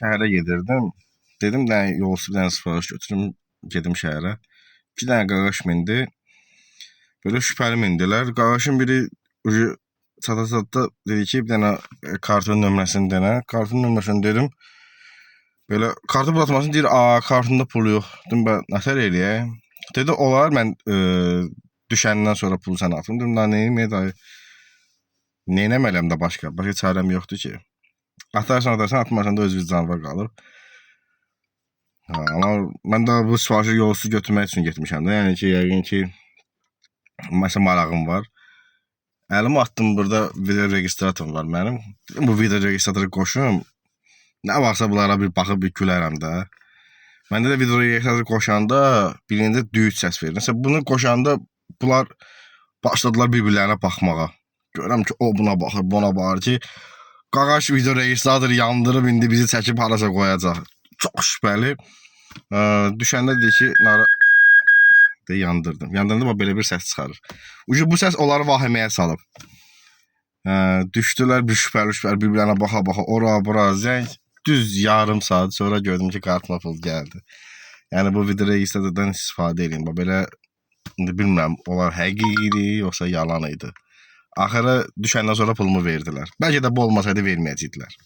şəhərə gedirdim. Dedim yolsuz bir dənə sifariş götürüm, gedim şəhərə. 2 dənə qaqaş mindi. Böyle şübhəli mindilər. Qaqaşın biri ucu çata dedi ki, bir dənə kartın nömrəsini denə. Kartın nömrəsini dedim. Böyle kartı bulatmasın deyir, kartında pul yox. Dedim, nətər eləyək? Dedi, olar, mən düşəndən sonra pulu sənə atım. Dedim, neyim, dayı? Neynəmələm də başqa çarəm yoxdur ki. Atarsan, atmarsan da öz vicdanına qalır. Amma mən də bu sifarişi yolsuz götürmək üçün getmişəm də. Yəni ki, yəqin ki, məsələn, marağım var. Əlimi atdım, burada video registratorum var mənim. Dedim, bu video registratoru qoşum. Nə varsa bunlara bir baxıb bir gülərəm də. Məndə də video registratoru qoşanda birində düyüt səs verir. Məsələn, bunu qoşanda bunlar başladılar bir-birlərinə baxmağa. Görürəm ki, o buna baxır, buna baxır ki, qaqaş video registratoru yandırıb indi bizi çəkib harasa qoyacaq. Çox şübhəli. Düşəndə deyir ki, yandırdım. Yandırdım, belə bir səs çıxarır. Bu səs onları vahiməyə salıb. Düşdülər bir şübhəli bir-birlərinə baxa-baxa, ora, bura, zəng. Düz yarım saat sonra gördüm ki, kartıma pul gəldi. Yəni bu video registratordan istifadə edin. Belə bilmirəm, onlar həqiqidir, yoxsa yalan idi. Axırı düşəndən sonra pulumu verdilər. Bəlkə də bu olmasaydı verməyəcəkdilər.